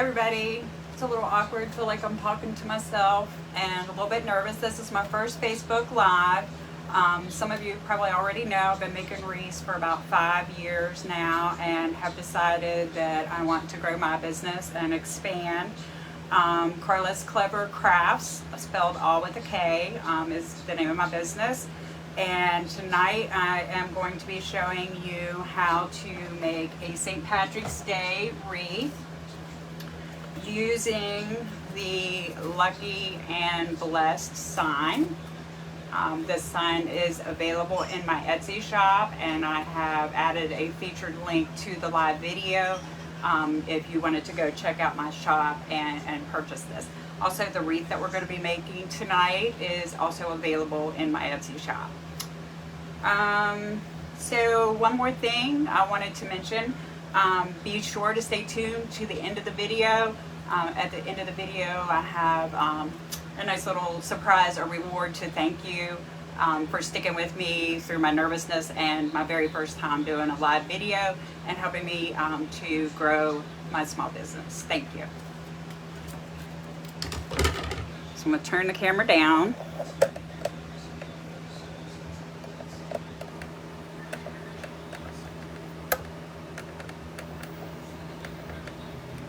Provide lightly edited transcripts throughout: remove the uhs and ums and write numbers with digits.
everybody. It's a little awkward, feel like I'm talking to myself and a little bit nervous. This is my first Facebook Live. Some of you probably already know I've been making wreaths for about 5 years now and have decided that I want to grow my business and expand. Karlaskleverkrafts, spelled all with a K, is the name of my business. And tonight I am going to be showing you how to make a St. Patrick's Day wreath using the Lucky and Blessed sign. This sign is available in my Etsy shop, and I have added a featured link to the live video if you wanted to go check out my shop and purchase this. Also, the wreath that we're going to be making tonight is also available in my Etsy shop. So one more thing I wanted to mention, be sure to stay tuned to the end of the video. At the end of the video I have a nice little surprise, a reward to thank you for sticking with me through my nervousness and my very first time doing a live video and helping me to grow my small business. Thank you. So I'm going to turn the camera down.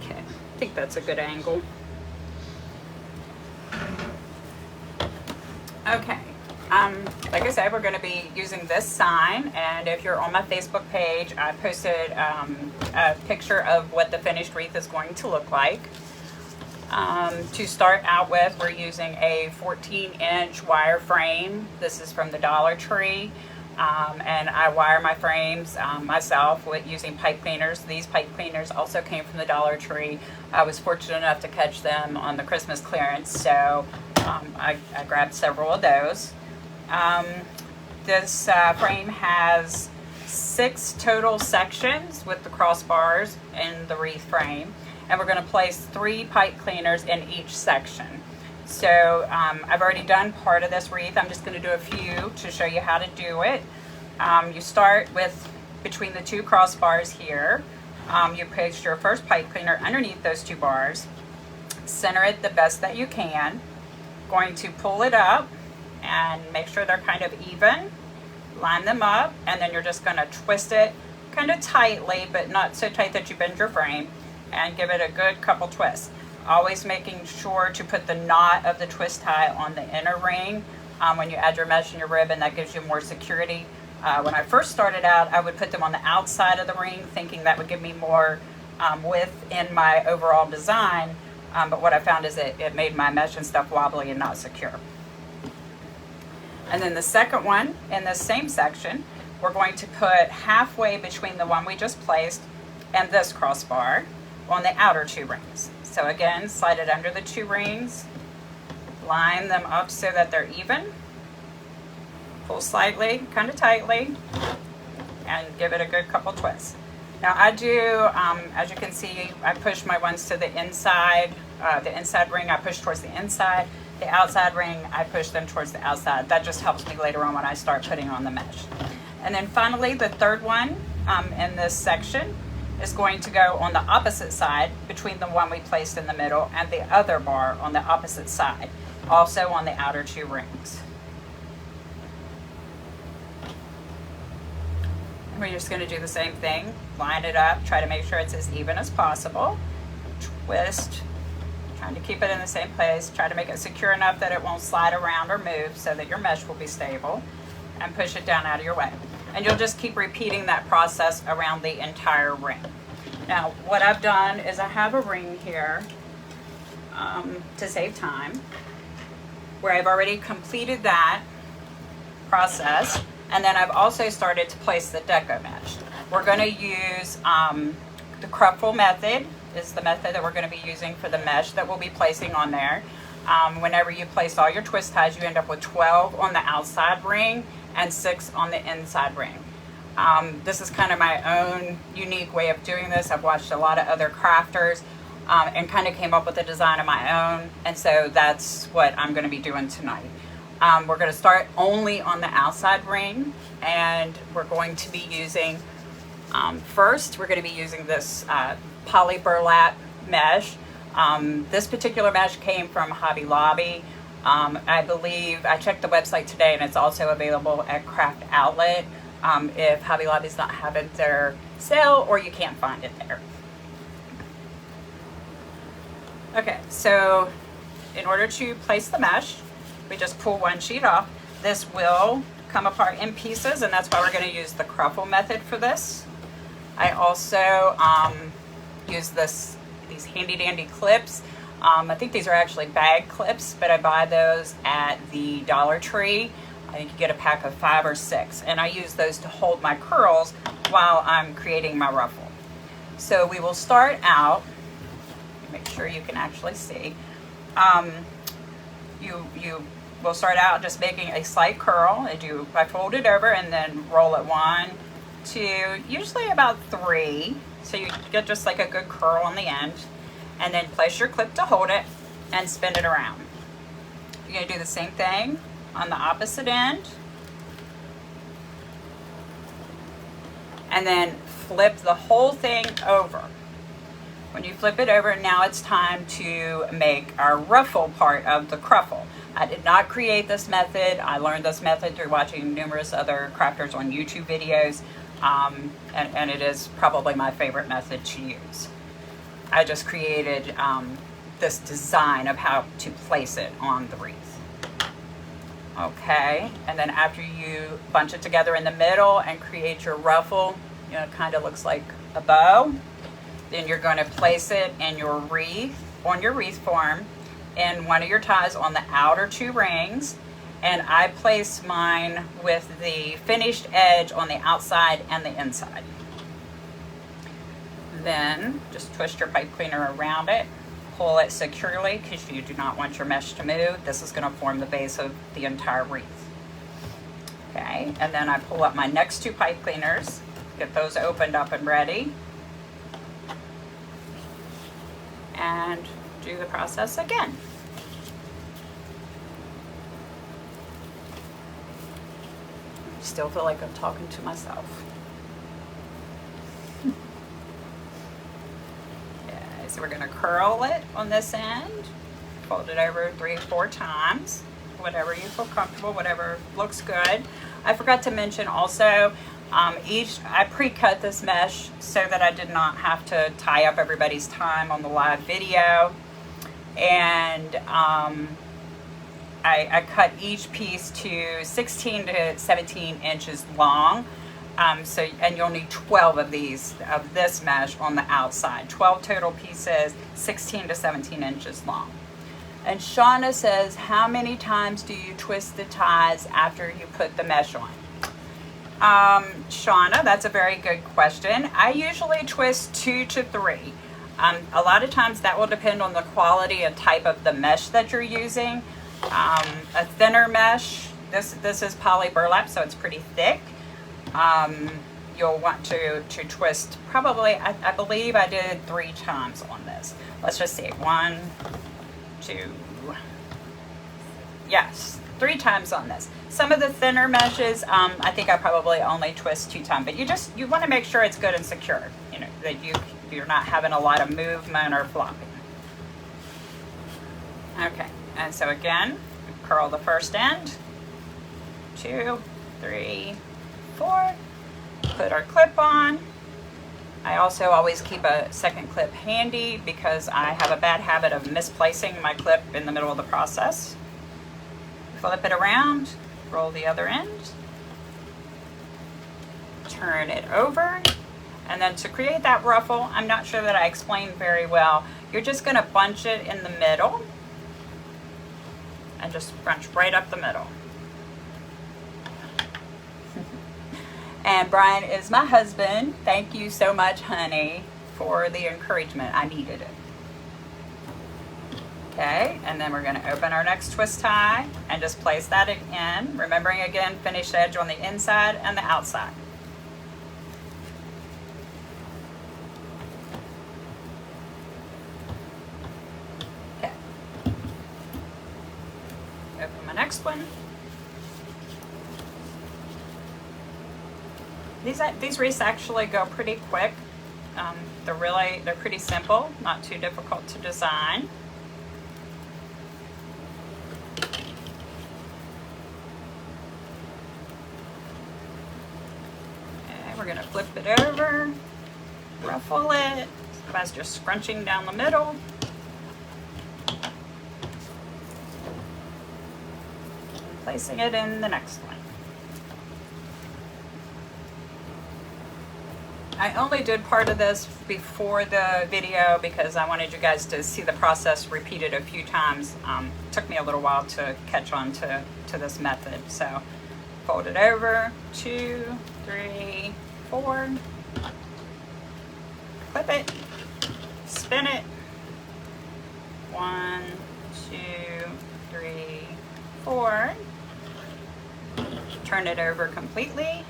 Okay, I think that's a good angle. Okay, like I said, we're going to be using this sign, and if you're on my Facebook page, I posted a picture of what the finished wreath is going to look like. To start out with, we're using a 14-inch wire frame. This is from the Dollar Tree, and I wire my frames myself with using pipe cleaners. These pipe cleaners also came from the Dollar Tree. I was fortunate enough to catch them on the Christmas clearance, so I grabbed several of those. This frame has 6 total sections with the crossbars in the wreath frame, and we're going to place 3 pipe cleaners in each section. So I've already done part of this wreath. I'm just going to do a few to show you how to do it. You start with between the 2 crossbars here. You place your first pipe cleaner underneath those 2 bars. Center it the best that you can. Going to pull it up and make sure they're kind of even. Line them up, and then you're just going to twist it kind of tightly, but not so tight that you bend your frame, and give it a good couple twists. Always making sure to put the knot of the twist tie on the inner ring when you add your mesh and your ribbon. That gives you more security. When I first started out, I would put them on the outside of the ring, thinking that would give me more width in my overall design. But what I found is it made my mesh and stuff wobbly and not secure. And then the second one in this same section, we're going to put halfway between the one we just placed and this crossbar on the outer 2 rings. So again, slide it under the 2 rings, line them up so that they're even, pull slightly, kind of tightly, and give it a good couple twists. Now I do, as you can see, I push my ones to the inside ring I push towards the inside, the outside ring I push them towards the outside. That just helps me later on when I start putting on the mesh. And then finally, the third one in this section is going to go on the opposite side between the one we placed in the middle and the other bar on the opposite side, also on the outer 2 rings. We're just going to do the same thing, line it up, try to make sure it's as even as possible, twist, trying to keep it in the same place, try to make it secure enough that it won't slide around or move so that your mesh will be stable, and push it down out of your way. And you'll just keep repeating that process around the entire ring. Now what I've done is I have a ring here to save time where I've already completed that process. And then I've also started to place the Deco Mesh. We're going to use the Cruffle method is the method that we're going to be using for the mesh that we'll be placing on there. Whenever you place all your twist ties, you end up with 12 on the outside ring and 6 on the inside ring. This is kind of my own unique way of doing this. I've watched a lot of other crafters and kind of came up with a design of my own, and so that's what I'm going to be doing tonight. We're going to start only on the outside ring, and we're going to be using, first we're going to be using this poly burlap mesh. This particular mesh came from Hobby Lobby. I believe I checked the website today, and it's also available at Craft Outlet if Hobby Lobby's not having their sale or you can't find it there. Okay, so in order to place the mesh, we just pull one sheet off. This will come apart in pieces, and that's why we're going to use the cruffle method for this. I also use these handy dandy clips. I think these are actually bag clips, but I buy those at the Dollar Tree. I think you get a pack of 5 or 6, and I use those to hold my curls while I'm creating my ruffle. So we will start out, make sure you can actually see. You will start out just making a slight curl. I fold it over and then roll it 1, 2, usually about 3, so you get just like a good curl on the end. And then place your clip to hold it and spin it around. You're going to do the same thing on the opposite end. And then flip the whole thing over. When you flip it over, now it's time to make our ruffle part of the cruffle. I did not create this method. I learned this method through watching numerous other crafters on YouTube videos, and it is probably my favorite method to use. I just created this design of how to place it on the wreath. Okay, and then after you bunch it together in the middle and create your ruffle, you know, it kind of looks like a bow. Then you're going to place it in your wreath, on your wreath form, in one of your ties on the outer 2 rings. And I place mine with the finished edge on the outside and the inside. Then just twist your pipe cleaner around it, pull it securely because you do not want your mesh to move. This is going to form the base of the entire wreath. Okay, and then I pull up my next 2 pipe cleaners, get those opened up and ready, and do the process again. I still feel like I'm talking to myself. So we're going to curl it on this end, fold it over 3 or 4 times, whatever you feel comfortable, whatever looks good. I forgot to mention also, I pre-cut this mesh so that I did not have to tie up everybody's time on the live video. And I cut each piece to 16 to 17 inches long. And you'll need 12 of this mesh on the outside. 12 total pieces, 16 to 17 inches long. And Shauna says, how many times do you twist the ties after you put the mesh on? Shauna, that's a very good question. I usually twist 2 to 3. A lot of times that will depend on the quality and type of the mesh that you're using. A thinner mesh, this is poly burlap, so it's pretty thick. You'll want to twist probably, I believe I did 3 times on this. Let's just see, 1, 2, yes, 3 times on this. Some of the thinner meshes, I think I probably only twist 2 times, but you want to make sure it's good and secure, you know, that you're not having a lot of movement or flopping. Okay, and so again, curl the first end, 2, 3, 4, put our clip on. I also always keep a second clip handy because I have a bad habit of misplacing my clip in the middle of the process. Flip it around, roll the other end, turn it over, and then to create that ruffle, I'm not sure that I explained very well, you're just going to bunch it in the middle and just bunch right up the middle. And Brian is my husband. Thank you so much, honey, for the encouragement. I needed it. Okay, and then we're going to open our next twist tie and just place that in, remembering again, finished edge on the inside and the outside. Okay. Open my next one. These wreaths actually go pretty quick. They're pretty simple, not too difficult to design. Okay, we're gonna flip it over, ruffle it, so that's just scrunching down the middle. Placing it in the next one. I only did part of this before the video because I wanted you guys to see the process repeated a few times. It took me a little while to catch on to this method. So fold it over, 2, 3, 4, flip it, spin it, 1, 2, 3, 4, turn it over completely,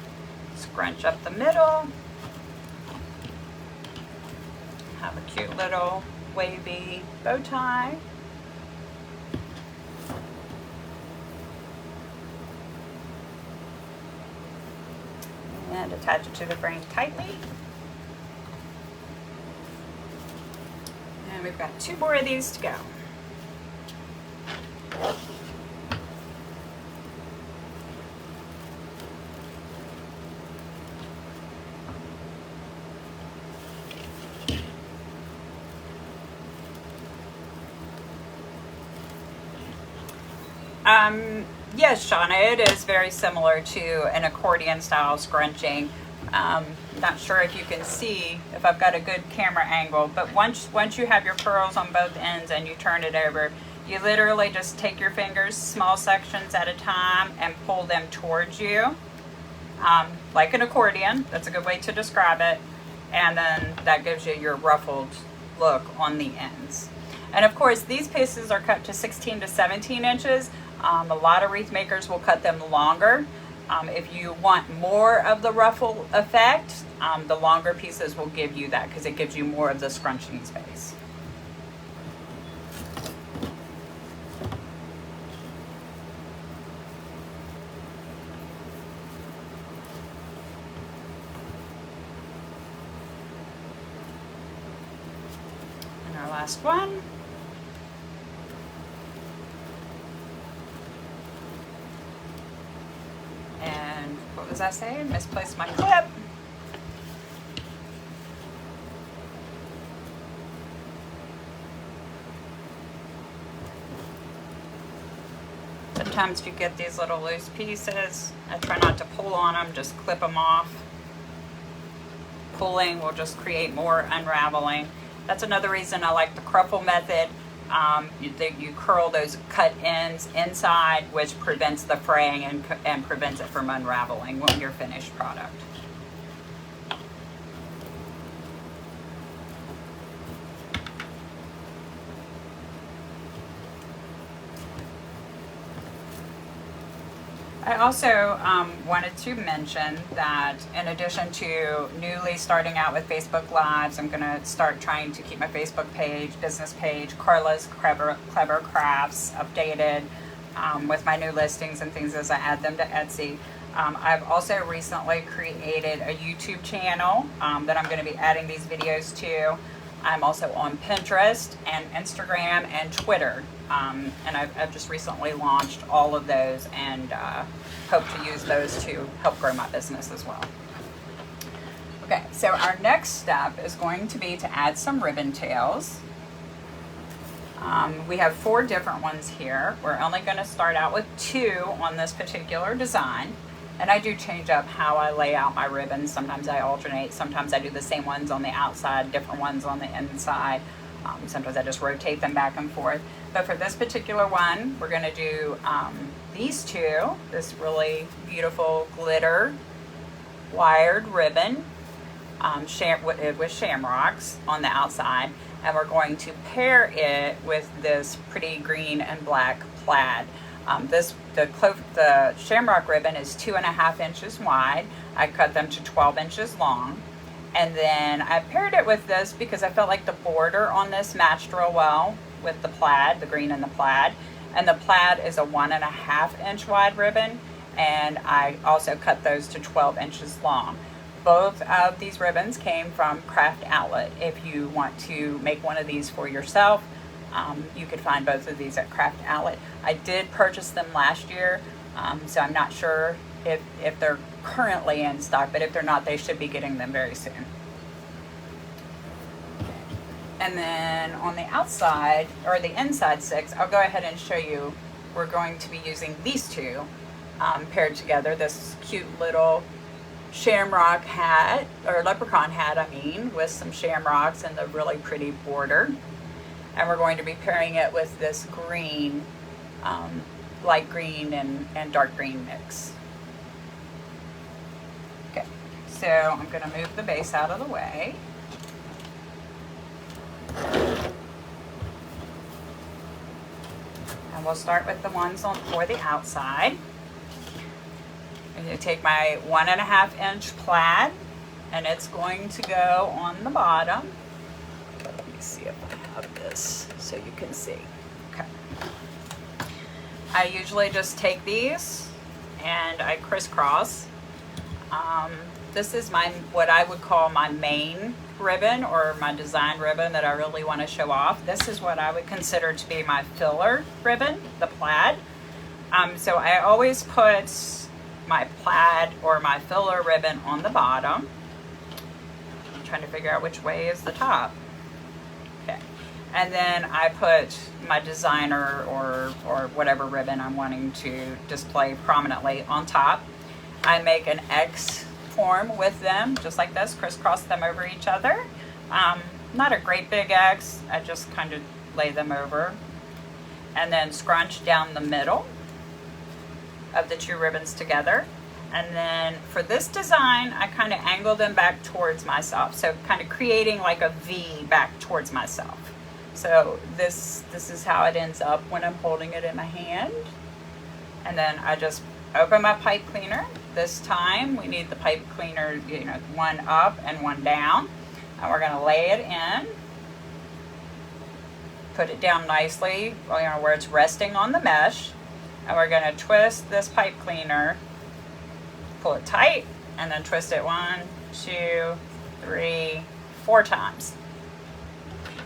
scrunch up the middle, have a cute little wavy bow tie. And attach it to the frame tightly. And we've got 2 more of these to go. Yes, Shauna, it is very similar to an accordion style scrunching. Not sure if you can see if I've got a good camera angle, but once you have your pearls on both ends and you turn it over, you literally just take your fingers, small sections at a time, and pull them towards you, like an accordion. That's a good way to describe it. And then that gives you your ruffled look on the ends. And of course, these pieces are cut to 16 to 17 inches. A lot of wreath makers will cut them longer. If you want more of the ruffle effect, the longer pieces will give you that because it gives you more of the scrunching space. And our last one. What was I saying? Misplaced my clip. Sometimes you get these little loose pieces. I try not to pull on them, just clip them off. Pulling will just create more unraveling. That's another reason I like the cruffle method. You curl those cut ends inside, which prevents the fraying and prevents it from unraveling when your finished product. I also wanted to mention that in addition to newly starting out with Facebook Lives, I'm going to start trying to keep my Facebook page, business page, Karla's Clever Crafts, updated with my new listings and things as I add them to Etsy. I've also recently created a YouTube channel that I'm going to be adding these videos to. I'm also on Pinterest and Instagram and Twitter. And I've just recently launched all of those and hope to use those to help grow my business as well. Okay, so our next step is going to be to add some ribbon tails. We have 4 different ones here. We're only going to start out with 2 on this particular design. And I do change up how I lay out my ribbons. Sometimes I alternate. Sometimes I do the same ones on the outside, different ones on the inside. Sometimes I just rotate them back and forth. But for this particular one, we're going to do these 2. This really beautiful glitter wired ribbon with shamrocks on the outside. And we're going to pair it with this pretty green and black plaid. The shamrock ribbon is 2.5 inches wide. I cut them to 12 inches long. And then I paired it with this because I felt like the border on this matched real well with the plaid, the green and the plaid. And the plaid is a 1.5 inch wide ribbon. And I also cut those to 12 inches long. Both of these ribbons came from Craft Outlet. If you want to make one of these for yourself, you could find both of these at Craft Outlet. I did purchase them last year, so I'm not sure if they're currently in stock, but if they're not, they should be getting them very soon. And then on the outside, or the inside 6, I'll go ahead and show you. We're going to be using these two paired together. This cute little shamrock hat, or leprechaun hat, I mean, with some shamrocks and the really pretty border. And we're going to be pairing it with this green, light green and dark green mix. Okay, so I'm going to move the base out of the way. And we'll start with the ones for the outside. I'm going to take my 1.5 inch plaid, and it's going to go on the bottom. Let me see if I have this so you can see. Okay. I usually just take these and I crisscross. This is what I would call my main ribbon, or my design ribbon that I really want to show off. This is what I would consider to be my filler ribbon, the plaid. So I always put my plaid or my filler ribbon on the bottom. I'm trying to figure out which way is the top. Okay. And then I put my designer or whatever ribbon I'm wanting to display prominently on top. I make an X form with them, just like this, crisscross them over each other. Not a great big X, I just kind of lay them over. And then scrunch down the middle of the two ribbons together. And then for this design, I kind of angle them back towards myself. So kind of creating like a V back towards myself. So this is how it ends up when I'm holding it in my hand. And then I just open my pipe cleaner. This time we need the pipe cleaner, one up and one down. And we're gonna lay it in. Put it down nicely, where it's resting on the mesh. And we're gonna twist this pipe cleaner, pull it tight, and then twist it 1, 2, 3, 4 times.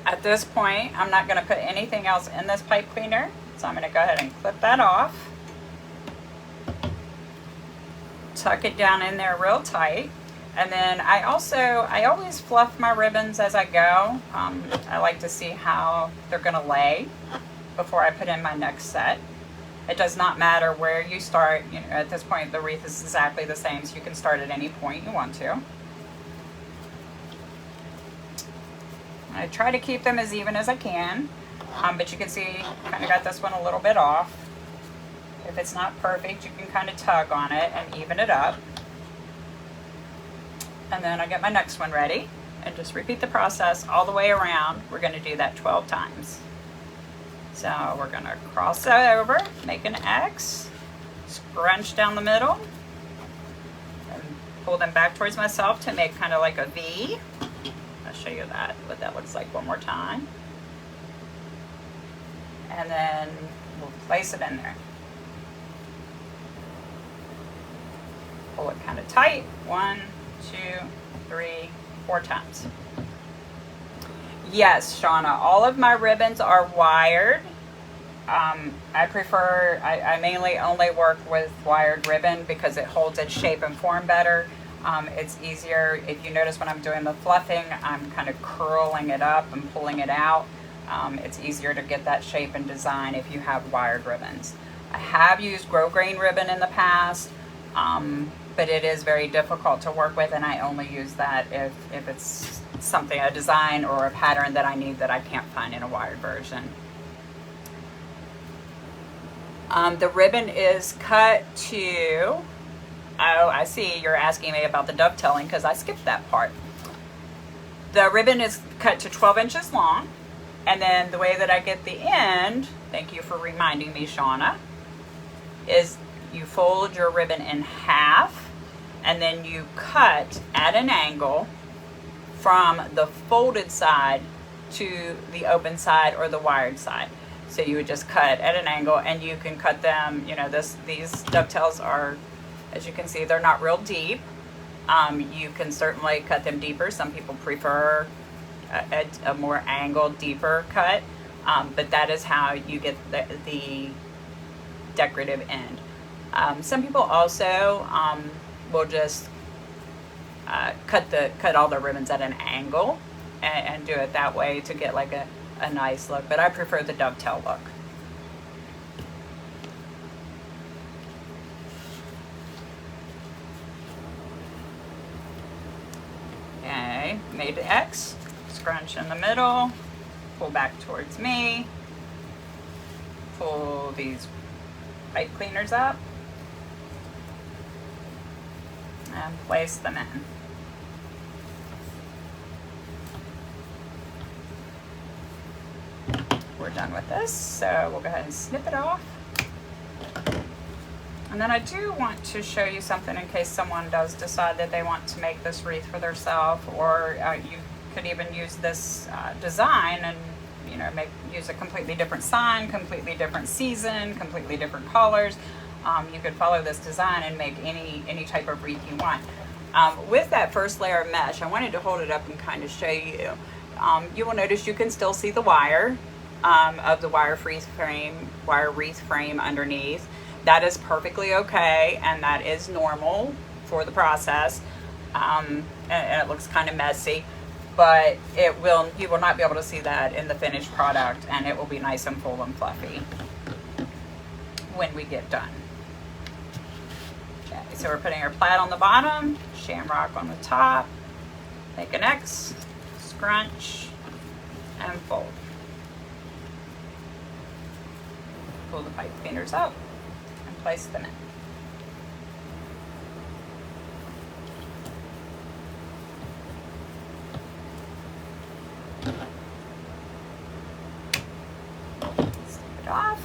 At this point, I'm not gonna put anything else in this pipe cleaner, so I'm gonna go ahead and clip that off. Tuck it down in there real tight. And then I always fluff my ribbons as I go. I like to see how they're gonna lay before I put in my next set. It does not matter where you start. At this point, the wreath is exactly the same, so you can start at any point you want to. I try to keep them as even as I can, but you can see I kind of got this one a little bit off. If it's not perfect, you can kind of tug on it and even it up. And then I get my next one ready, and just repeat the process all the way around. We're going to do that 12 times. So we're going to cross that over, make an X, scrunch down the middle, and pull them back towards myself to make kind of like a V. I'll show you what that looks like one more time. And then we'll place it in there. Pull it kind of tight, 1, 2, 3, 4 times. Yes, Shauna, all of my ribbons are wired. I mainly only work with wired ribbon because it holds its shape and form better. It's easier. If you notice when I'm doing the fluffing, I'm kind of curling it up and pulling it out. It's easier to get that shape and design if you have wired ribbons. I have used grosgrain ribbon in the past, but it is very difficult to work with, and I only use that if it's something, a design or a pattern that I need that I can't find in a wired version. The ribbon is cut to, oh, I see you're asking me about the dovetailing because I skipped that part. The ribbon is cut to 12 inches long, and then the way that I get the end, thank you for reminding me, Shauna, is you fold your ribbon in half, and then you cut at an angle from the folded side to the open side or the wired side. So you would just cut at an angle, and you can cut them, these dovetails are, as you can see, they're not real deep. You can certainly cut them deeper. Some people prefer a more angled, deeper cut, but that is how you get the decorative end. Some people also will just cut all the ribbons at an angle and do it that way to get like a nice look, but I prefer the dovetail look. Okay, made an X, scrunch in the middle, pull back towards me, pull these pipe cleaners up, and place them in. We're done with this, so we'll go ahead and snip it off. And then I do want to show you something in case someone does decide that they want to make this wreath for themselves, or you could even use this design and use a completely different sign, completely different season, completely different colors. You could follow this design and make any type of wreath you want. With that first layer of mesh, I wanted to hold it up and kind of show you. You will notice you can still see the wire of the wire wreath frame underneath. That is perfectly okay, and that is normal for the process. And it looks kind of messy, but you will not be able to see that in the finished product, and it will be nice and full and fluffy when we get done. Okay, so we're putting our plaid on the bottom, shamrock on the top, make an X, scrunch, and fold. Pull the pipe cleaners up and place them in. Snip it off.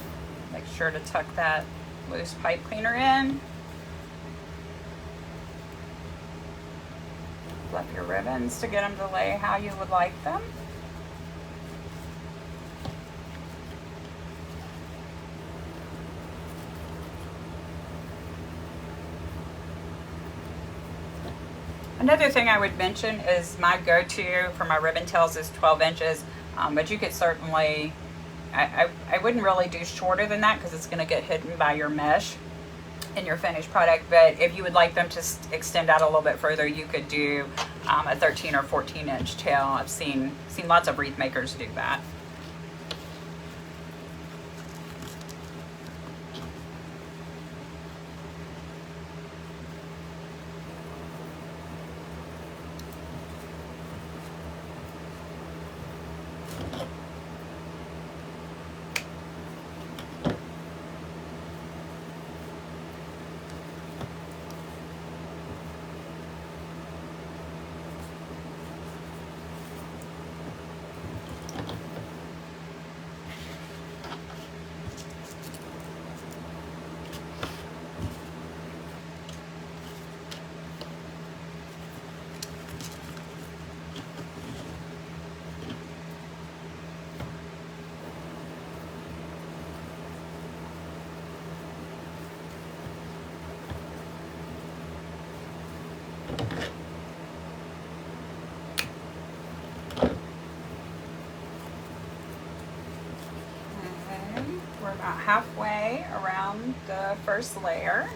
Make sure to tuck that loose pipe cleaner in. Flip your ribbons to get them to lay how you would like them. Another thing I would mention is my go-to for my ribbon tails is 12 inches, but you could certainly, I wouldn't really do shorter than that because it's going to get hidden by your mesh in your finished product, but if you would like them to extend out a little bit further, you could do a 13 or 14 inch tail. I've seen lots of wreath makers do that. We're about halfway around the first layer,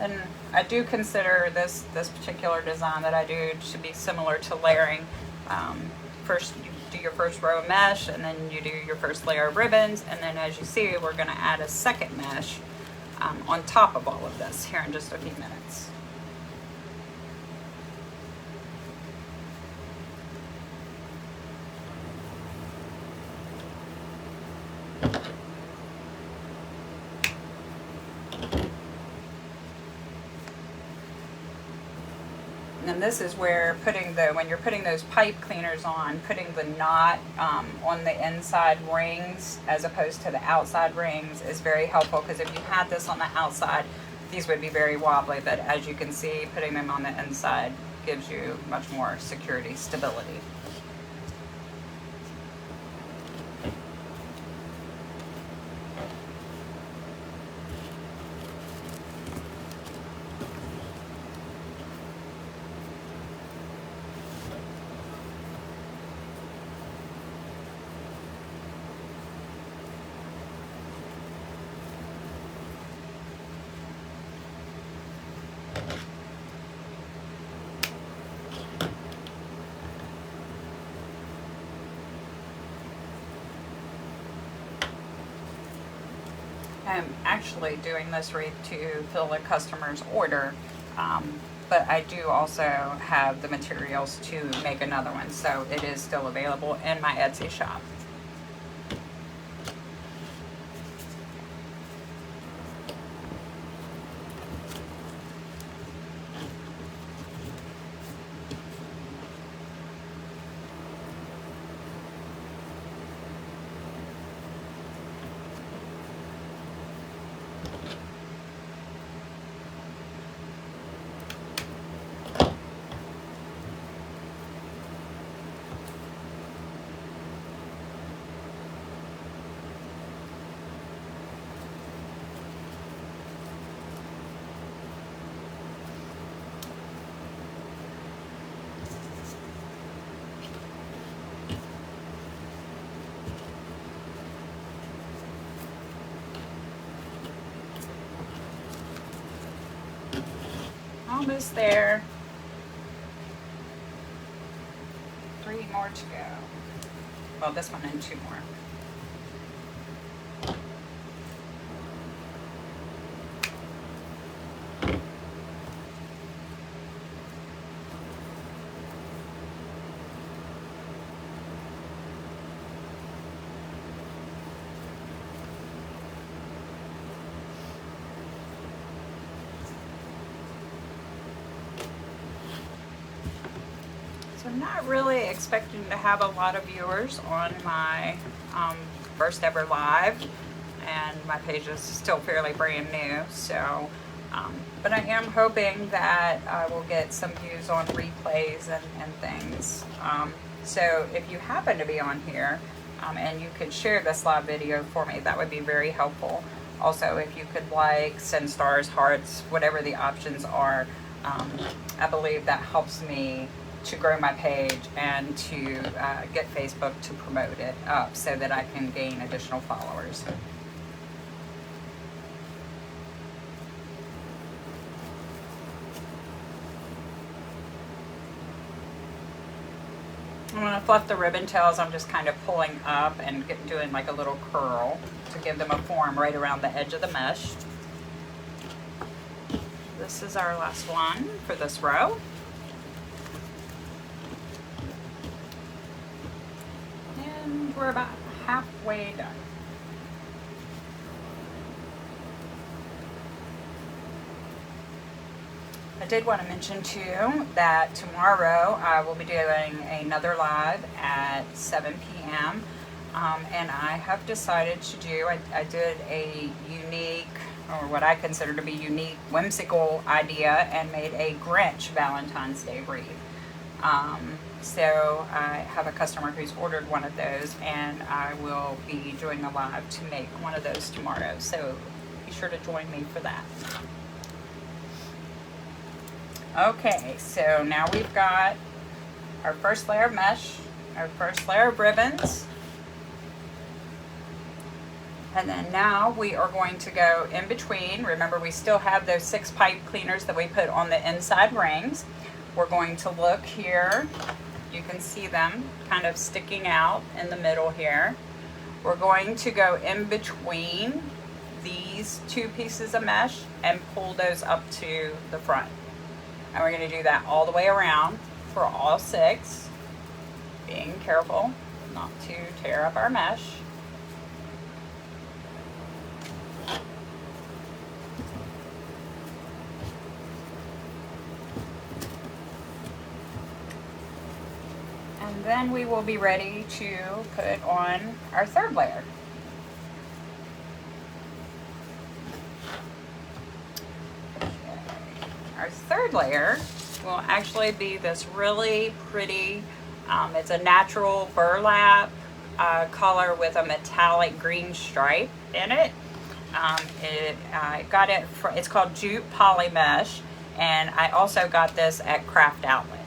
and I do consider this particular design that I do to be similar to layering. First you do your first row of mesh, and then you do your first layer of ribbons, and then as you see we're going to add a second mesh on top of all of this here in just a few minutes. And this is where when you're putting those pipe cleaners on, putting the knot on the inside rings as opposed to the outside rings is very helpful, because if you had this on the outside, these would be very wobbly, but as you can see, putting them on the inside gives you much more security, stability. I'm actually doing this wreath to fill a customer's order, but I do also have the materials to make another one, so it is still available in my Etsy shop. Almost there. 3 more to go. Well, this one and 2 more. I'm not really expecting to have a lot of viewers on my first ever live, and my page is still fairly brand new, so but I am hoping that I will get some views on replays and things. So if you happen to be on here and you could share this live video for me, that would be very helpful. Also, if you could like, send stars, hearts, whatever the options are, I believe that helps me to grow my page and to get Facebook to promote it up so that I can gain additional followers. I'm going to fluff the ribbon tails. I'm just kind of pulling up and doing like a little curl to give them a form right around the edge of the mesh. This is our last one for this row. We're about halfway done. I did want to mention too that tomorrow I will be doing another live at 7 p.m. And I have decided to do, I did a unique, or what I consider to be unique, whimsical idea and made a Grinch Valentine's Day wreath. So I have a customer who's ordered one of those, and I will be doing a live to make one of those tomorrow. So be sure to join me for that. Okay, so now we've got our first layer of mesh, our first layer of ribbons, and then now we are going to go in between. Remember, we still have those 6 pipe cleaners that we put on the inside rings. We're going to look here. You can see them kind of sticking out in the middle here. We're going to go in between these 2 pieces of mesh and pull those up to the front. And we're going to do that all the way around for all 6, being careful not to tear up our mesh. And then we will be ready to put on our 3rd layer. Okay. Our 3rd layer will actually be this really pretty, it's a natural burlap color with a metallic green stripe in it. I got it, it's called jute poly mesh, and I also got this at Craft Outlet.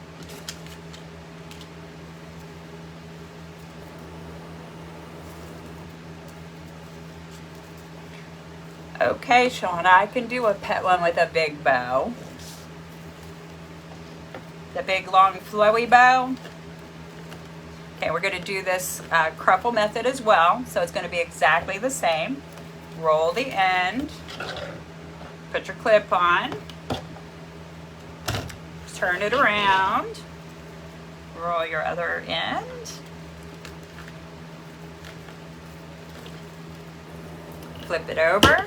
Okay, Shauna, I can do a pet one with a big bow. The big, long, flowy bow. Okay, we're going to do this crumple method as well, so it's going to be exactly the same. roll the end, put your clip on, turn it around, roll your other end, flip it over,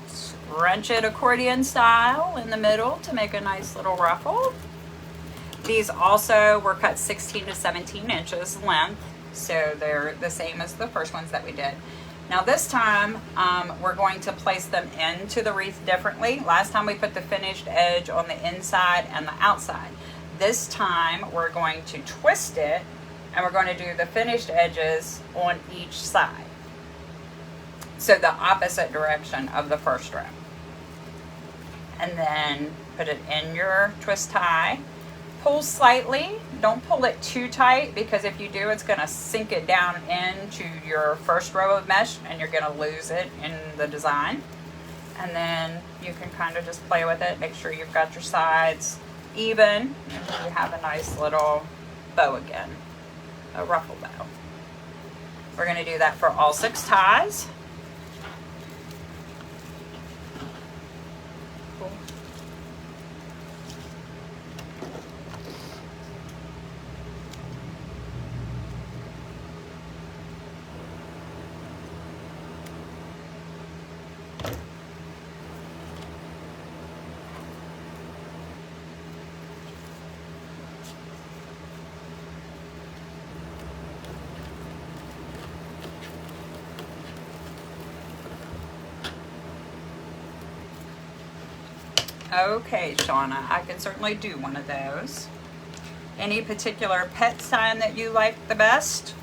scrunch it accordion style in the middle to make a nice little ruffle. These also were cut 16 to 17 inches length, so they're the same as the first ones that we did. Now this time, we're going to place them into the wreath differently. Last time we put the finished edge on the inside and the outside. This time we're going to twist it, and we're going to do the finished edges on each side. So the opposite direction of the first row. And then put it in your twist tie. Pull slightly, don't pull it too tight, because if you do, it's going to sink it down into your first row of mesh and you're going to lose it in the design. And then you can kind of just play with it, make sure you've got your sides even, and you have a nice little bow again, a ruffle bow. We're going to do that for all 6 ties. Okay, Shauna, I can certainly do one of those. Any particular pet sign that you like the best?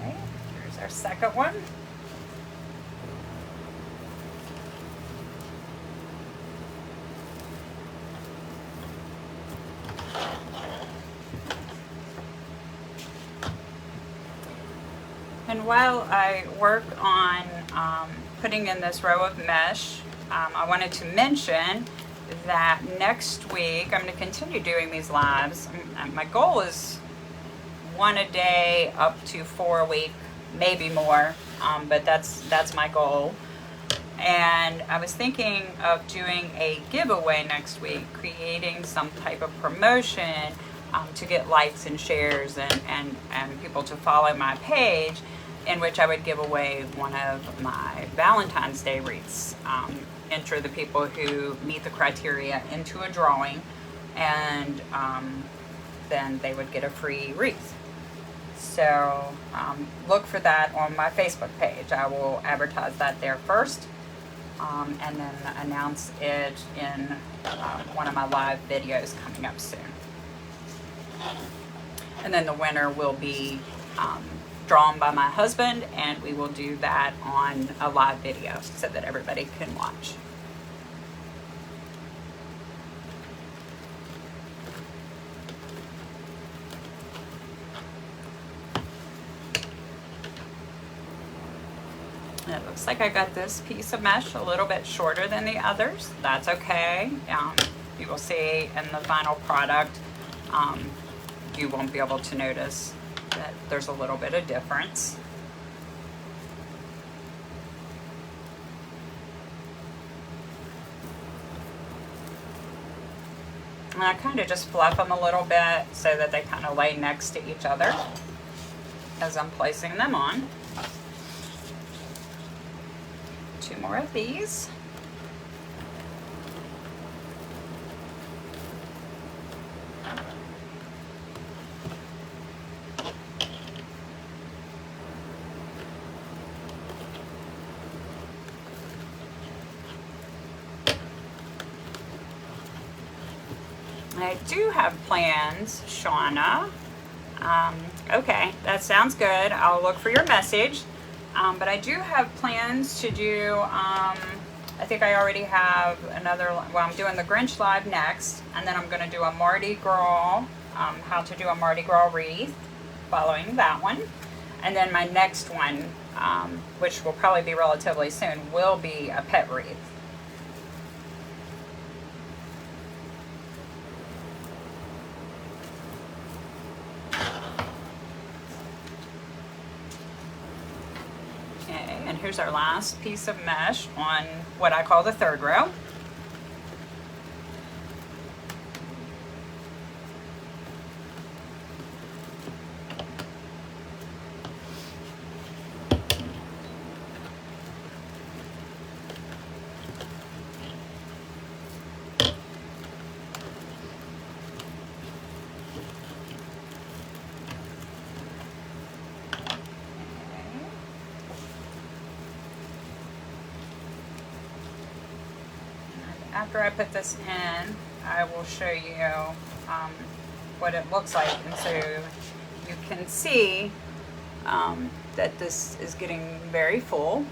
Okay, here's our second one. And while I work on putting in this row of mesh, I wanted to mention that next week I'm going to continue doing these lives. My goal is 1 a day up to 4 a week, maybe more, but that's my goal. And I was thinking of doing a giveaway next week, creating some type of promotion to get likes and shares and people to follow my page, in which I would give away one of my Valentine's Day wreaths. Enter the people who meet the criteria into a drawing, and then they would get a free wreath. So look for that on my Facebook page. I will advertise that there first, and then announce it in one of my live videos coming up soon. And then the winner will be drawn by my husband, and we will do that on a live video so that everybody can watch. It looks like I got this piece of mesh a little bit shorter than the others. That's okay. You will see in the final product, you won't be able to notice that there's a little bit of difference. And I kind of just fluff them a little bit so that they kind of lay next to each other as I'm placing them on. 2 more of these. I do have plans, Shauna. Okay, that sounds good. I'll look for your message. But I do have plans to do, I think I already have another, well, I'm doing the Grinch Live next, and then I'm going to do a Mardi Gras, how to do a Mardi Gras wreath, following that one. And then my next one, which will probably be relatively soon, will be a pet wreath. here's our last piece of mesh on what I call the third row. After I put this in, I will show you what it looks like, and so you can see that this is getting very full,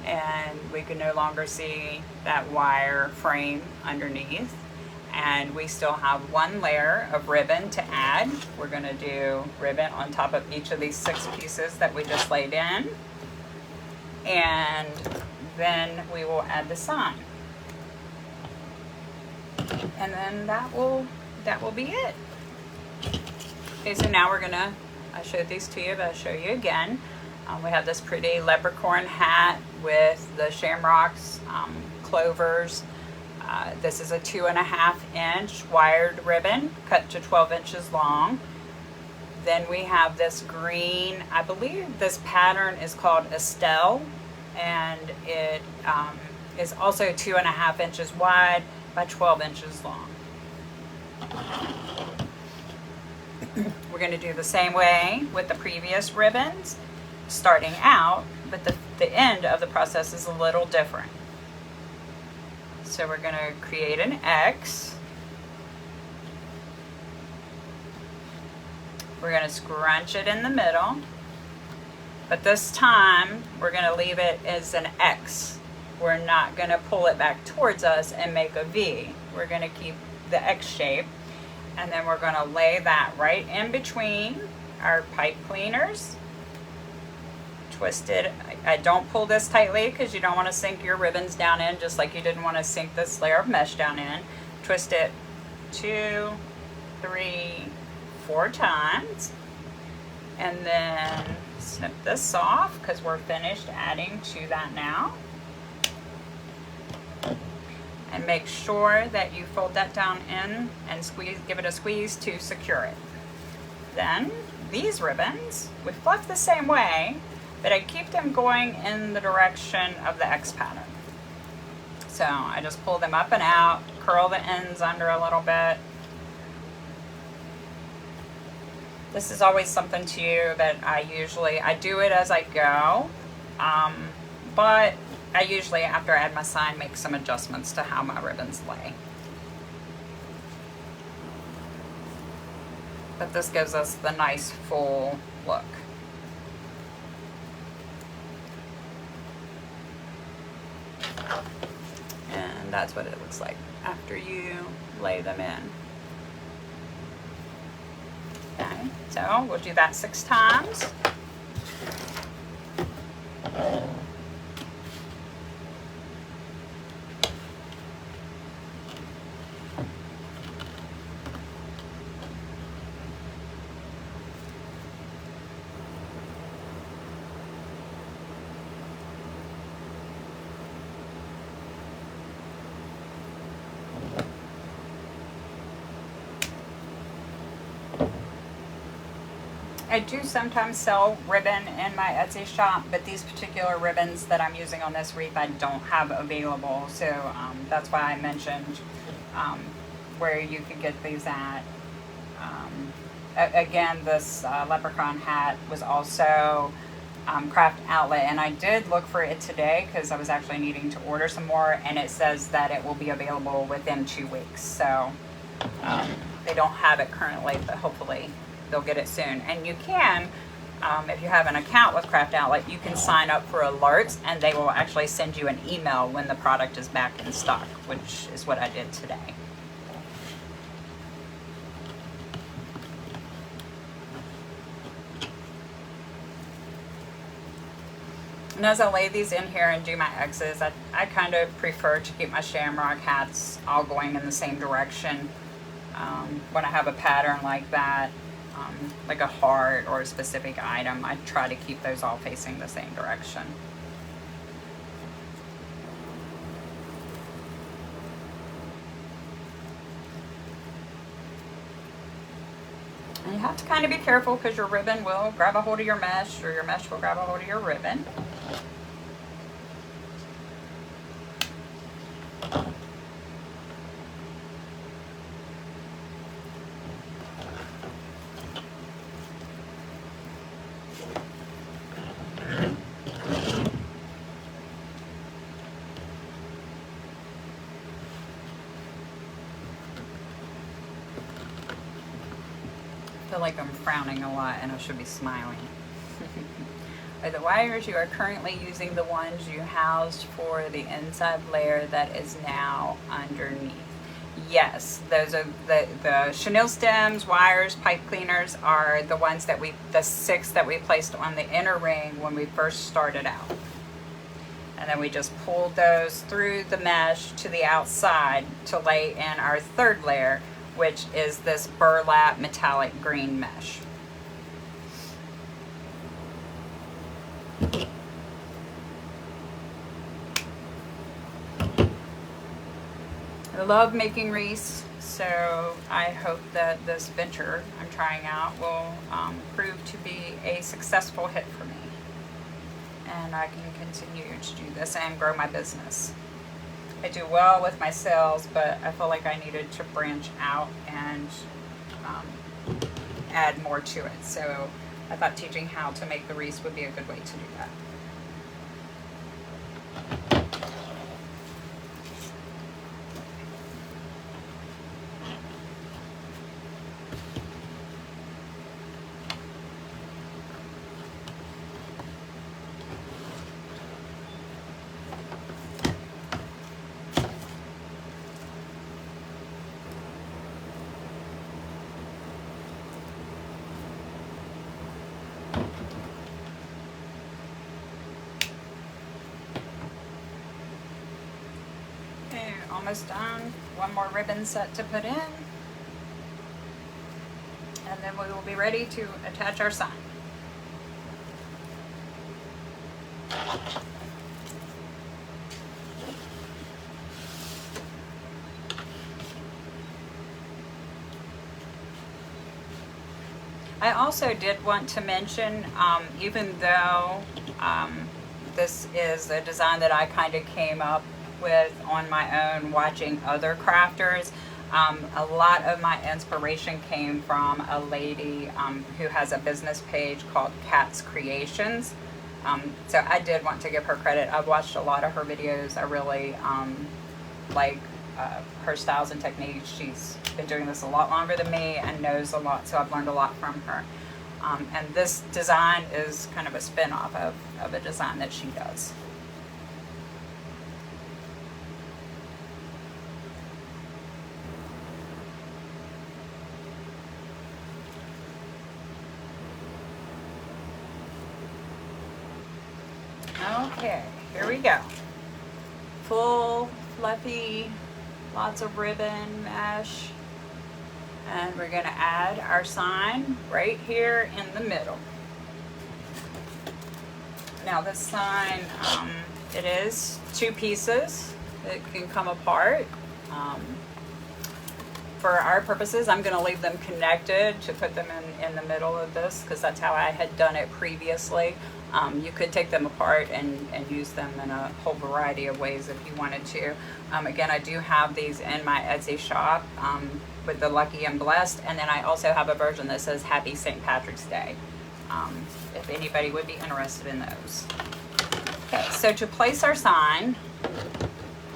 and we can no longer see that wire frame underneath, and we still have one layer of ribbon to add. We're going to do ribbon on top of each of these 6 pieces that we just laid in, and then we will add the sign. And then that will be it. Okay, so now we're gonna, I showed these to you, but I'll show you again. We have this pretty leprechaun hat with the shamrocks, clovers. This is a 2.5 inch wired ribbon cut to 12 inches long. Then we have this green, I believe this pattern is called Estelle, and it is also 2.5 inches wide by 12 inches long. We're going to do the same way with the previous ribbons, starting out, but the end of the process is a little different. So we're going to create an X. We're going to scrunch it in the middle, but this time we're going to leave it as an X. We're not going to pull it back towards us and make a V. We're going to keep the X shape, and then we're going to lay that right in between our pipe cleaners. Twist it. I don't pull this tightly because you don't want to sink your ribbons down in, just like you didn't want to sink this layer of mesh down in. Twist it 2, 3, 4 times, and then snip this off because we're finished adding to that now. And make sure that you fold that down in and squeeze, give it a squeeze to secure it. Then these ribbons would fluff the same way, but I keep them going in the direction of the X pattern. So I just pull them up and out, curl the ends under a little bit. This is always something too that I do it as I go, but I usually, after I add my sign, make some adjustments to how my ribbons lay. But this gives us the nice full look. And that's what it looks like after you lay them in. Okay, so we'll do that 6 times. I do sometimes sell ribbon in my Etsy shop, but these particular ribbons that I'm using on this wreath I don't have available, so that's why I mentioned where you could get these at. Again, this leprechaun hat was also Craft Outlet, and I did look for it today because I was actually needing to order some more, and it says that it will be available within 2 weeks, so they don't have it currently, but hopefully they'll get it soon. And you can, if you have an account with Craft Outlet, you can sign up for alerts, and they will actually send you an email when the product is back in stock, which is what I did today. And as I lay these in here and do my X's, I kind of prefer to keep my shamrock hats all going in the same direction. When I have a pattern like that, like a heart or a specific item, I try to keep those all facing the same direction. have to kind of be careful because your ribbon will grab a hold of your mesh, or your mesh will grab a hold of your ribbon. I feel like I'm frowning a lot and I should be smiling. Are the wires you are currently using the ones you housed for the inside layer that is now underneath? Yes, those are the chenille stems, wires, pipe cleaners are the ones that the 6 that we placed on the inner ring when we first started out. And then we just pulled those through the mesh to the outside to lay in our 3rd layer, which is this burlap metallic green mesh. I love making wreaths, so I hope that this venture I'm trying out will prove to be a successful hit for me. And I can continue to do this and grow my business. I do well with my sales, but I feel like I needed to branch out and add more to it. So I thought teaching how to make the wreaths would be a good way to do that. Almost done. One more ribbon set to put in, and then we will be ready to attach our sign. I also did want to mention, even though this is a design that I kind of came up with on my own watching other crafters, a lot of my inspiration came from a lady who has a business page called Cat's Creations. So I did want to give her credit. I've watched a lot of her videos. I really like her styles and techniques. She's been doing this a lot longer than me and knows a lot, so I've learned a lot from her. And this design is kind of a spin-off of a design that she does. Okay, here we go. Full, fluffy, lots of ribbon mesh. And we're going to add our sign right here in the middle. Now this sign, it is 2 pieces. It can come apart. For our purposes, I'm going to leave them connected to put them in the middle of this, because that's how I had done it previously. You could take them apart and use them in a whole variety of ways if you wanted to. Again, I do have these in my Etsy shop with the Lucky and Blessed, and then I also have a version that says Happy St. Patrick's Day, if anybody would be interested in those. Okay, so to place our sign,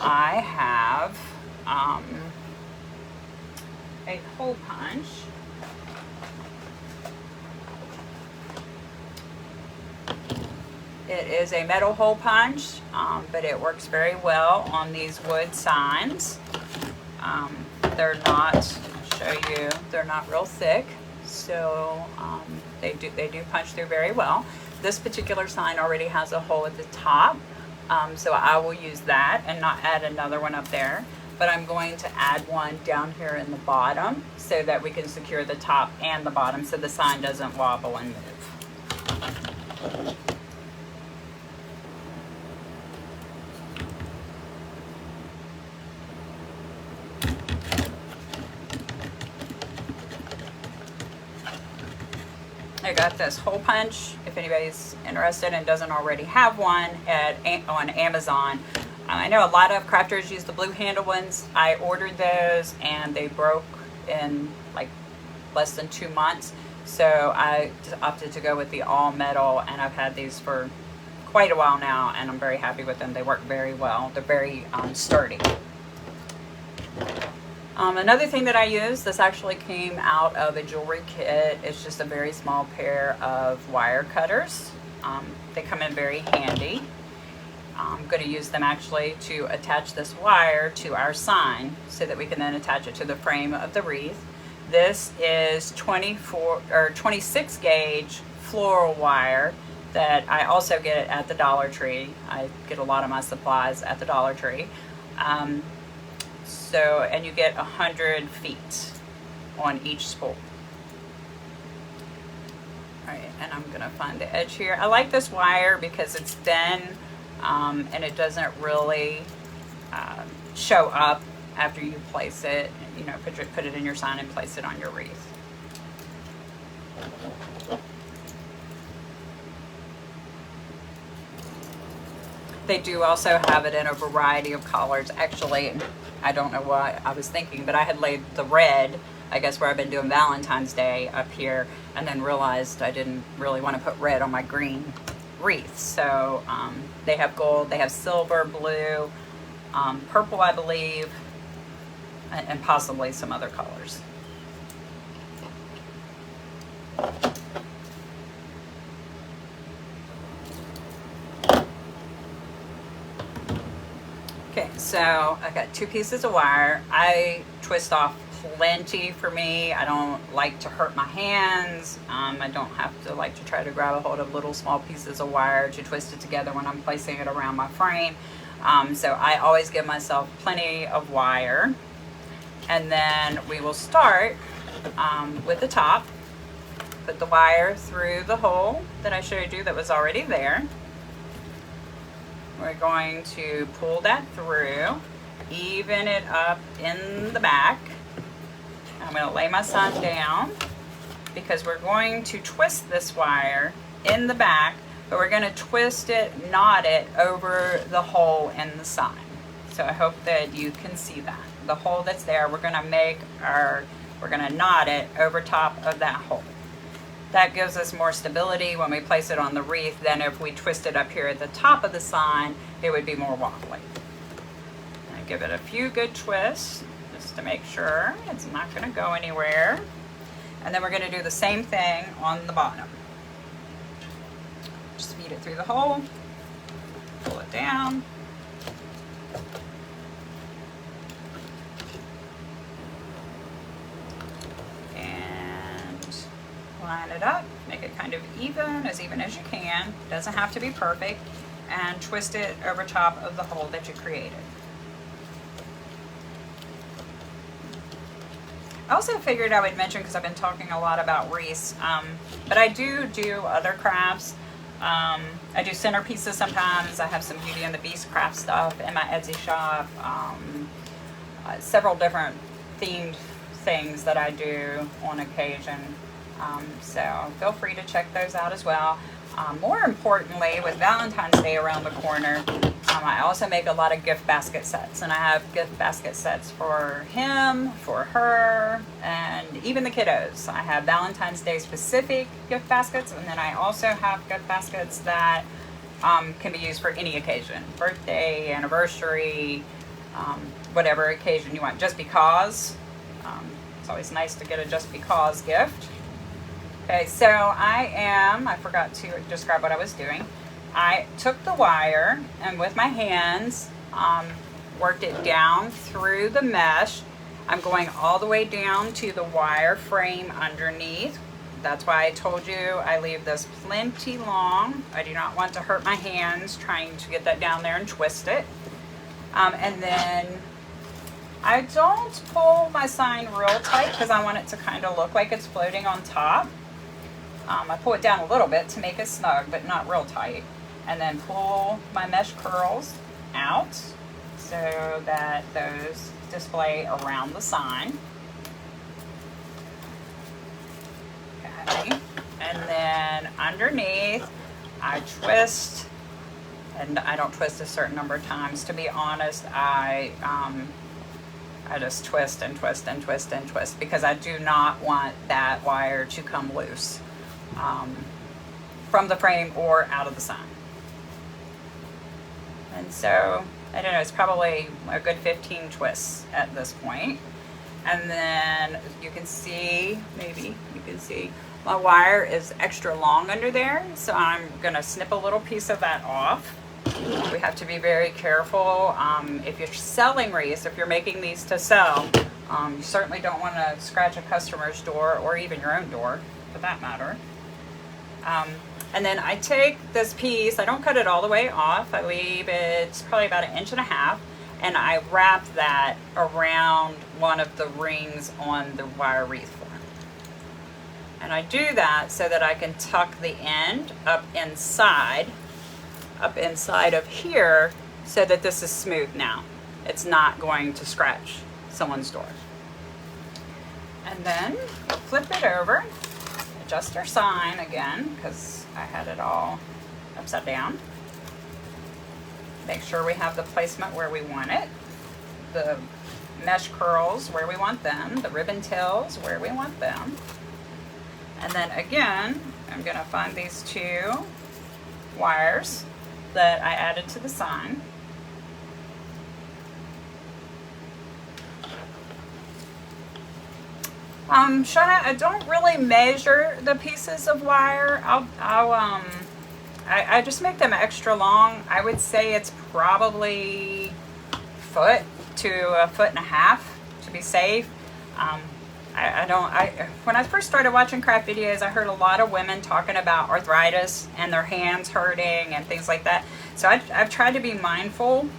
I have a hole punch. It is a metal hole punch, but it works very well on these wood signs. They're not, I'll show you, they're not real thick, so they do punch through very well. This particular sign already has a hole at the top, so I will use that and not add another one up there. But I'm going to add one down here in the bottom so that we can secure the top and the bottom so the sign doesn't wobble and move. I got this hole punch, if anybody's interested and doesn't already have one, on Amazon. I know a lot of crafters use the blue handle ones. I ordered those and they broke in like less than 2 months. So I opted to go with the all metal, and I've had these for quite a while now, and I'm very happy with them. They work very well. They're very sturdy. Another thing that I use, this actually came out of a jewelry kit. It's just a very small pair of wire cutters. They come in very handy. I'm going to use them actually to attach this wire to our sign so that we can then attach it to the frame of the wreath. This is 26 gauge floral wire that I also get at the Dollar Tree. I get a lot of my supplies at the Dollar Tree. And you get 100 feet on each spool. All right, and I'm gonna find the edge here. I like this wire because it's thin and it doesn't really show up after you place it. You know, put it in your sign and place it on your wreath. They do also have it in a variety of colors. Actually, I don't know what I was thinking, but I had laid the red, I guess where I've been doing Valentine's Day, up here, and then realized I didn't really want to put red on my green wreath. So they have gold, they have silver, blue, purple, I believe, and possibly some other colors. Okay, so I got 2 pieces of wire. I twist off plenty for me. I don't like to hurt my hands. I don't have to like to try to grab a hold of little small pieces of wire to twist it together when I'm placing it around my frame. So I always give myself plenty of wire. And then we will start with the top. Put the wire through the hole that I showed you that was already there. We're going to pull that through, even it up in the back. I'm going to lay my sign down because we're going to twist this wire in the back, but we're going to twist it, knot it over the hole in the sign. So I hope that you can see that. The hole that's there, we're going to knot it over top of that hole. That gives us more stability when we place it on the wreath than if we twist it up here at the top of the sign, it would be more wobbly. I give it a few good twists just to make sure it's not going to go anywhere. And then we're going to do the same thing on the bottom. Just feed it through the hole, pull it down. Line it up, make it kind of even as you can. Doesn't have to be perfect, and twist it over top of the hole that you created. I also figured I would mention, because I've been talking a lot about wreaths, but I do other crafts. I do centerpieces sometimes. I have some Beauty and the Beast craft stuff in my Etsy shop. Several different themed things that I do on occasion. So feel free to check those out as well. More importantly, with Valentine's Day around the corner, I also make a lot of gift basket sets, and I have gift basket sets for him, for her, and even the kiddos. I have Valentine's Day specific gift baskets, and then I also have gift baskets that can be used for any occasion, birthday, anniversary, whatever occasion you want, just because. It's always nice to get a just because gift. Okay, so I forgot to describe what I was doing. I took the wire and with my hands worked it down through the mesh. I'm going all the way down to the wire frame underneath. That's why I told you I leave this plenty long. I do not want to hurt my hands trying to get that down there and twist it. And then I don't pull my sign real tight because I want it to kind of look like it's floating on top. I pull it down a little bit to make it snug, but not real tight. And then pull my mesh curls out so that those display around the sign. Okay. And then then underneath, I twist, and I don't twist a certain number of times. To be honest, I just twist and twist and twist and twist because I do not want that wire to come loose from the frame or out of the sign. And so, I don't know, it's probably a good 15 twists at this point. And then you can see, maybe you can see, my wire is extra long under there. So I'm gonna snip a little piece of that off. We have to be very careful. If you're selling wreaths, if you're making these to sell, you certainly don't want to scratch a customer's door or even your own door for that matter. And then I take this piece, I don't cut it all the way off, I leave it probably about 1.5 inches, and I wrap that around one of the rings on the wire wreath form. And I do that so that I can tuck the end up inside of here so that this is smooth now. It's not going to scratch someone's door. And then flip it over, adjust our sign again because I had it all upside down. Make sure we have the placement where we want it. The mesh curls where we want them. The ribbon tails where we want them. And then again, I'm gonna find these 2 wires that I added to the sign. Shauna, I don't really measure the pieces of wire. I just make them extra long. I would say it's probably foot to 1.5 feet to be safe. When I first started watching craft videos, I heard a lot of women talking about arthritis and their hands hurting and things like that. So I've tried to be mindful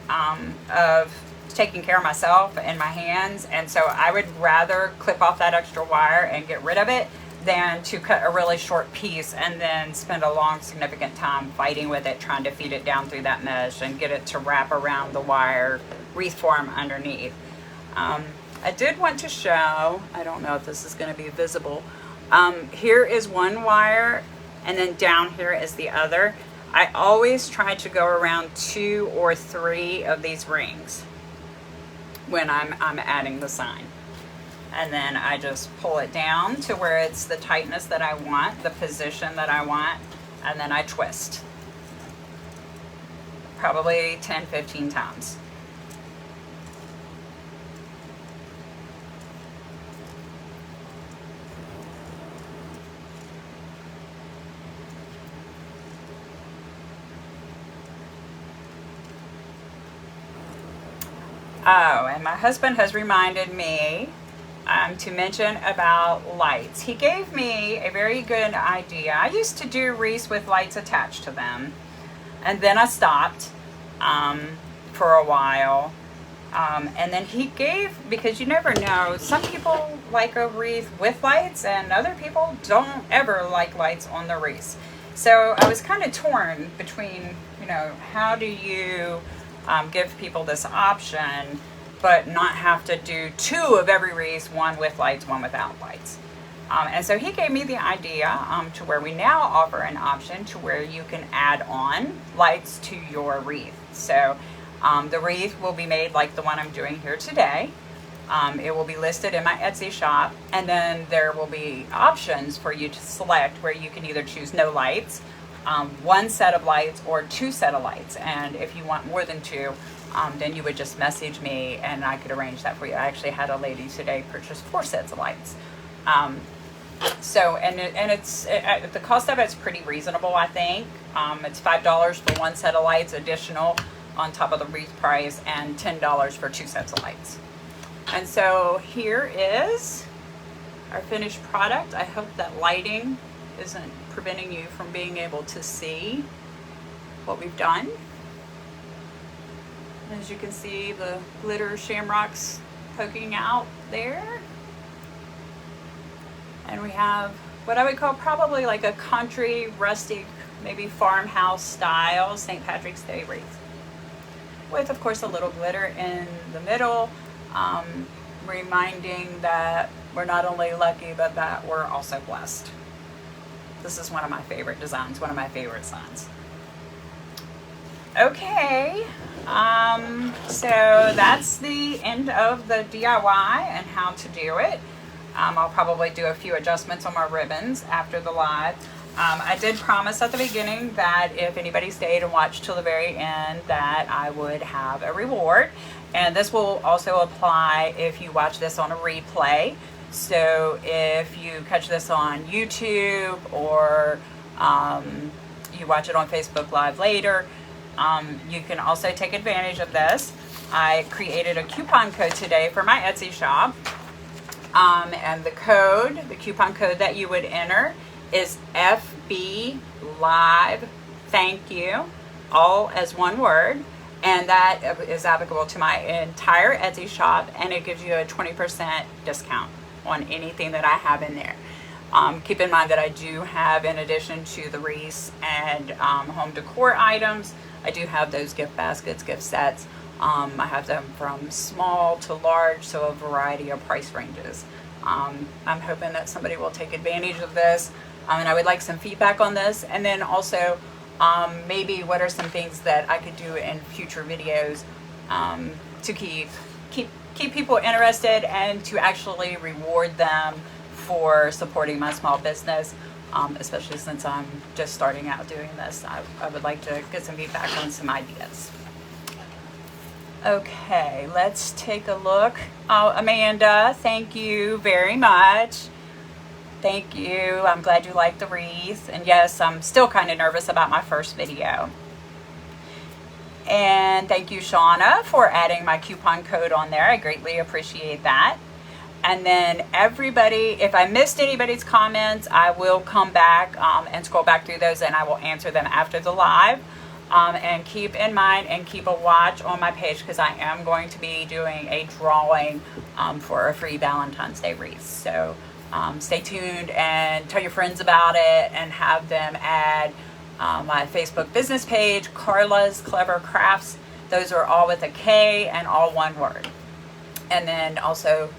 of taking care of myself and my hands, and so I would rather clip off that extra wire and get rid of it than to cut a really short piece and then spend a long significant time fighting with it, trying to feed it down through that mesh and get it to wrap around the wire wreath form underneath. I did want to show, I don't know if this is going to be visible, here is one wire and then down here is the other. I always try to go around 2 or 3 of these rings when I'm adding the sign. And then I just pull it down to where it's the tightness that I want, the position that I want, and then I twist. Probably 10-15 times. Oh, and my husband has reminded me to mention about lights. He gave me a very good idea. I used to do wreaths with lights attached to them, and then I stopped for a while. And then he gave, because you never know, some people like a wreath with lights and other people don't ever like lights on the wreaths. So I was kind of torn between, you know, how do you give people this option but not have to do 2 of every wreath, one with lights, one without lights. And so he gave me the idea to where we now offer an option to where you can add on lights to your wreath. So the wreath will be made like the one I'm doing here today. It will be listed in my Etsy shop, and then there will be options for you to select where you can either choose no lights, 1 set of lights, or 2 set of lights. And if you want more than 2, then you would just message me and I could arrange that for you. I actually had a lady today purchase 4 sets of lights. The cost of it's pretty reasonable, I think. It's $5 for 1 set of lights additional on top of the wreath price, and $10 for 2 sets of lights. And so here is our finished product. I hope that lighting isn't preventing you from being able to see what we've done. As you can see, the glitter shamrocks poking out there. And we have what I would call probably like a country, rustic, maybe farmhouse style St. Patrick's Day wreath. With, of course, a little glitter in the middle, reminding that we're not only lucky, but that we're also blessed. This is one of my favorite designs, one of my favorite signs. Okay, so that's the end of the DIY and how to do it. I'll probably do a few adjustments on my ribbons after the live. I did promise at the beginning that if anybody stayed and watched till the very end that I would have a reward. And this will also apply if you watch this on a replay. So if you catch this on YouTube or you watch it on Facebook Live later, you can also take advantage of this. I created a coupon code today for my Etsy shop. And the coupon code that you would enter is FB Live Thank You, all as one word. And that is applicable to my entire Etsy shop, and it gives you a 20% discount on anything that I have in there. Keep in mind that I do have, in addition to the wreaths and home decor items, I do have those gift baskets, gift sets. I have them from small to large, so a variety of price ranges. I'm hoping that somebody will take advantage of this, and I would like some feedback on this. And then also, maybe what are some things that I could do in future videos to keep people interested and to actually reward them for supporting my small business, especially since I'm just starting out doing this. I would like to get some feedback on some ideas. Okay, let's take a look. Oh, Amanda, thank you very much. Thank you. I'm glad you liked the wreath. And yes, I'm still kind of nervous about my first video. And thank you, Shauna, for adding my coupon code on there. I greatly appreciate that. And then everybody, if I missed anybody's comments, I will come back and scroll back through those, and I will answer them after the live. And keep in mind and keep a watch on my page, because I am going to be doing a drawing for a free Valentine's Day wreath. So stay tuned and tell your friends about it, and have them add my Facebook business page, Karla's Clever Crafts. Those are all with a K and all one word. And then also,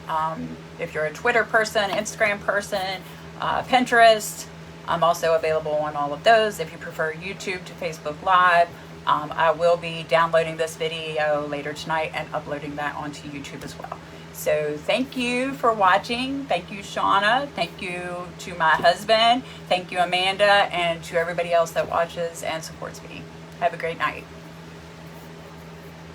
if you're a Twitter person, Instagram person, Pinterest, I'm also available on all of those. If you prefer YouTube to Facebook Live, I will be downloading this video later tonight and uploading that onto YouTube as well. So thank you for watching. Thank you, Shauna. Thank you to my husband. Thank you, Amanda, and to everybody else that watches and supports me. Have a great night.